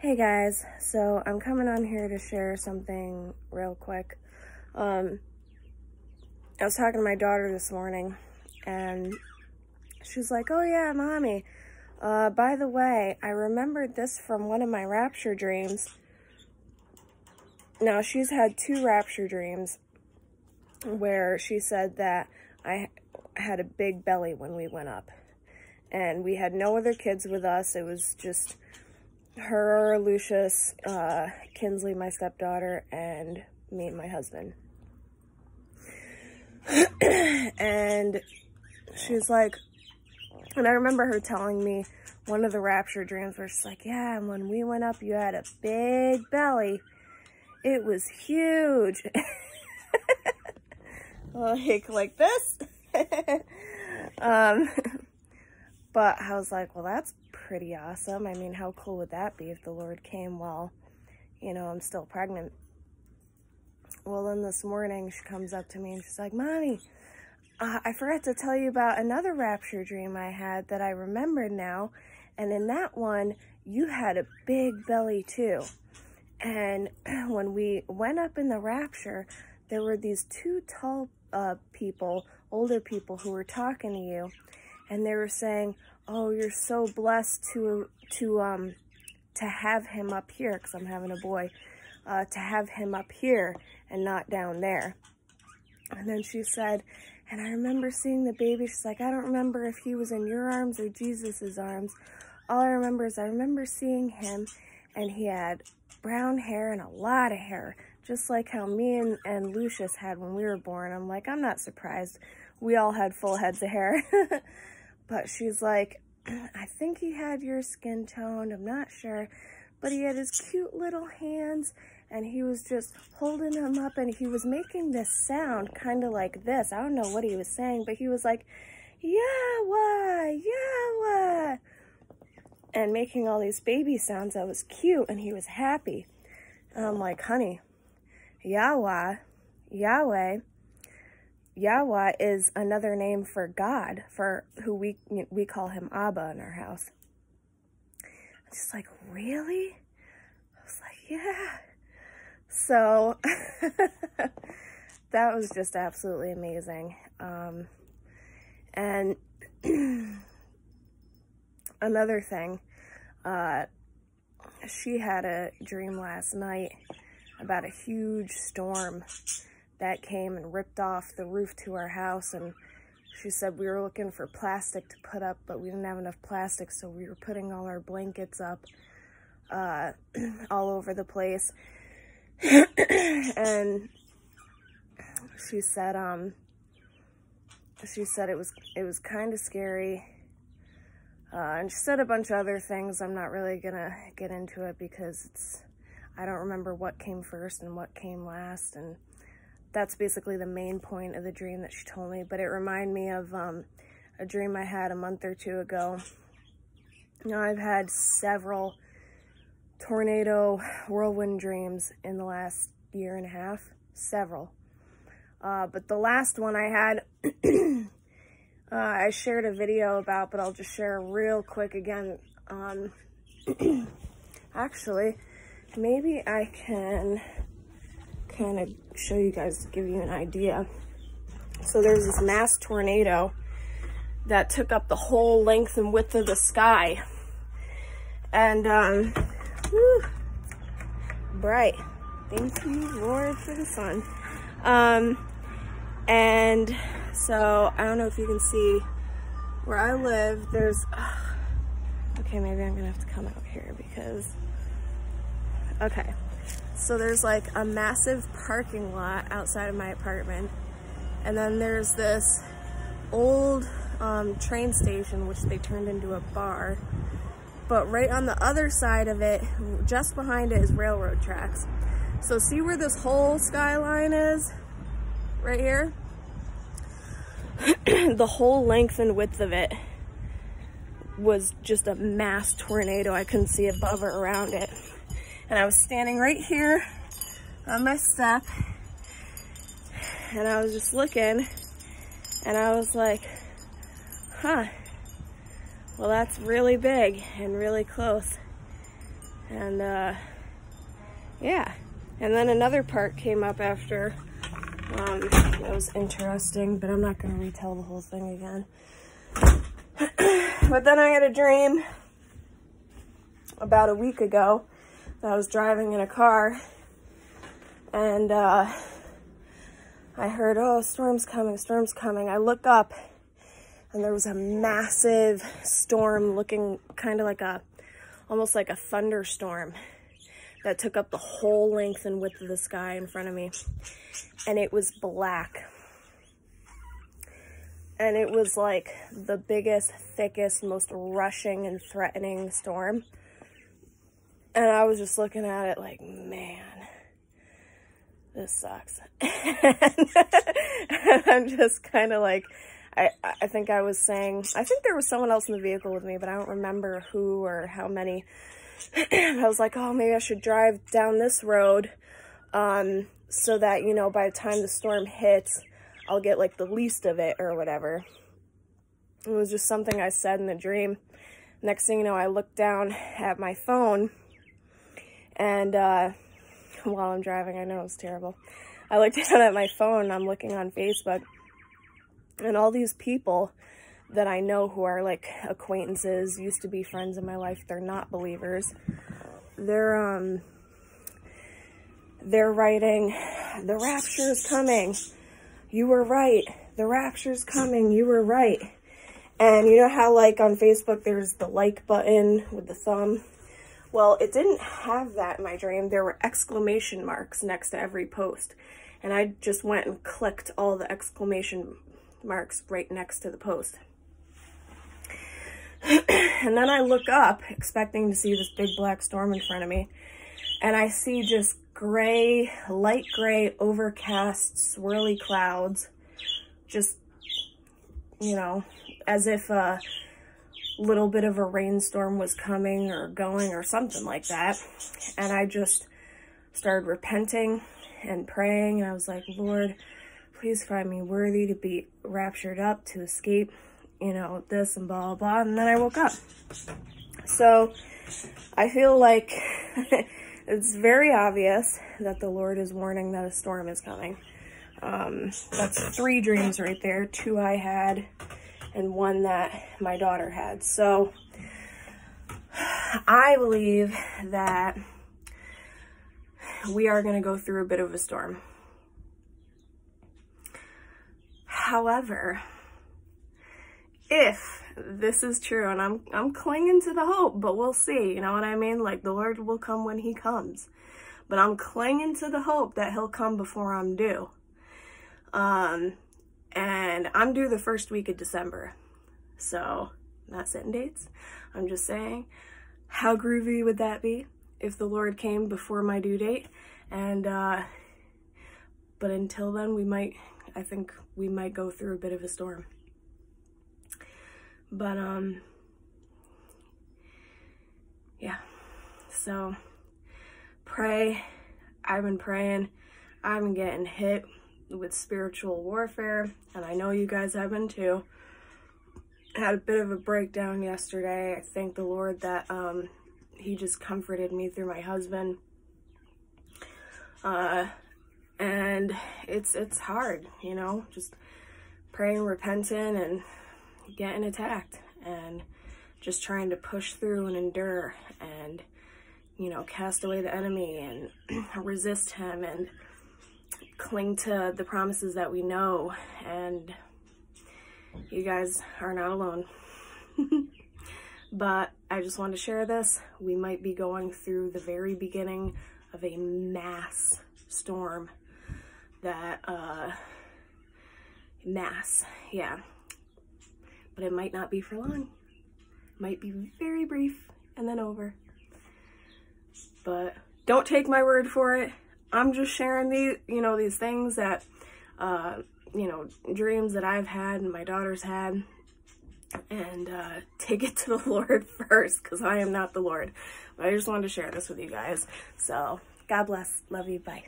Hey guys, so I'm coming on here to share something real quick. I was talking to my daughter this morning and she's like, oh yeah, mommy, by the way, I remembered this from one of my rapture dreams. Now, she's had 2 rapture dreams where she said that I had a big belly when we went up. And we had no other kids with us. It was just her, Lucius, Kinsley, my stepdaughter, and me and my husband. And she was like, and I remember her telling me one of the rapture dreams where she's like, yeah, and when we went up, you had a big belly. It was huge. like this. But I was like, well, that's pretty awesome. I mean, how cool would that be if the Lord came while, you know, I'm still pregnant? Well, then this morning she comes up to me and she's like, Mommy, I forgot to tell you about another rapture dream I had that I remembered now. And in that one, you had a big belly too. And when we went up in the rapture, there were these 2 tall people, older people, who were talking to you. And they were saying, oh, you're so blessed to have him up here, because I'm having a boy, to have him up here and not down there. And then she said, and I remember seeing the baby. She's like, I don't remember if he was in your arms or Jesus's arms. All I remember is I remember seeing him, and he had brown hair and a lot of hair, just like how me and Lucius had when we were born. I'm like, I'm not surprised. We all had full heads of hair. But she's like, I think he had your skin tone, I'm not sure, but he had his cute little hands, and he was just holding them up, and he was making this sound kind of like this. I don't know what he was saying, but he was like, Yahweh, Yahweh, and making all these baby sounds that was cute, and he was happy. And I'm like, honey, Yahweh is another name for God, for who we call him Abba in our house. I'm just like, really? I was like, yeah. So that was just absolutely amazing. And another thing, she had a dream last night about a huge storm that came and ripped off the roof to our house, and she said we were looking for plastic to put up, but we didn't have enough plastic, so we were putting all our blankets up all over the place. And she said it was kind of scary, and she said a bunch of other things. I'm not really gonna get into it because I don't remember what came first and what came last, and that's basically the main point of the dream that she told me. But it reminded me of a dream I had a month or 2 ago. Now, I've had several tornado whirlwind dreams in the last 1.5 years, several. But the last one I had, I shared a video about, but I'll just share real quick again. Actually, maybe I can kind of show you guys to give you an idea. So there's this mass tornado that took up the whole length and width of the sky, and bright, thank you Lord for the sun. And so I don't know if you can see where I live. There's okay, maybe I'm gonna have to come out here because okay. So there's like a massive parking lot outside of my apartment. And then there's this old train station, which they turned into a bar. But right on the other side of it, just behind it, is railroad tracks. So see where this whole skyline is? Right here? The whole length and width of it was just a mass tornado. I couldn't see above or around it. And I was standing right here on my step, and I was just looking, and I was like, huh, well, that's really big and really close. And yeah, and then another part came up after. It was interesting, but I'm not going to retell the whole thing again. But then I had a dream about a week ago that I was driving in a car, and I heard, oh, storm's coming, storm's coming. I look up, and there was a massive storm looking kind of like almost like a thunderstorm that took up the whole length and width of the sky in front of me. And it was black. And it was like the biggest, thickest, most rushing and threatening storm. And I was just looking at it like, man, this sucks. And I'm just kind of like, I think I was saying, I think there was someone else in the vehicle with me, but I don't remember who or how many. I was like, oh, maybe I should drive down this road so that, you know, by the time the storm hits, I'll get like the least of it or whatever. It was just something I said in the dream. Next thing you know, I looked down at my phone, and while I'm driving, I know it's terrible. I looked down at my phone, I'm looking on Facebook, and all these people that I know who are like acquaintances, used to be friends in my life, they're not believers. They're writing, the rapture is coming. You were right. The rapture's coming. You were right. And you know how like on Facebook there's the like button with the thumb? Well, it didn't have that in my dream. There were exclamation marks next to every post. And I just went and clicked all the exclamation marks right next to the post. And then I look up, expecting to see this big black storm in front of me. And I see just gray, light gray, overcast, swirly clouds. Just, you know, as if a little bit of a rainstorm was coming or going or something like that. And I just started repenting and praying. And I was like, Lord, please find me worthy to be raptured up, to escape, you know, this and blah, blah, blah. And then I woke up. So I feel like it's very obvious that the Lord is warning that a storm is coming. That's 3 dreams right there. 2 I had and 1 that my daughter had. So I believe that we are going to go through a bit of a storm. However, if this is true, and I'm clinging to the hope, but we'll see, you know what I mean? Like, the Lord will come when he comes, but I'm clinging to the hope that he'll come before I'm due. And I'm due the first week of December, so not setting dates. I'm just saying, how groovy would that be if the Lord came before my due date? And but until then, I think we might go through a bit of a storm. But yeah, so pray. I've been praying. I've been getting hit with spiritual warfare, and I know you guys have been too. I had a bit of a breakdown yesterday. I thank the Lord that he just comforted me through my husband. And it's hard, you know, just praying, repenting, and getting attacked, and just trying to push through and endure, and, you know, cast away the enemy and resist him and cling to the promises that we know. And you guys are not alone. But I just wanted to share this. We might be going through the very beginning of a mass storm that, yeah. But it might not be for long. It might be very brief and then over. But don't take my word for it. I'm just sharing these, you know, these things that, you know, dreams that I've had and my daughter's had. And take it to the Lord first, because I am not the Lord. But I just wanted to share this with you guys. So, God bless. Love you. Bye.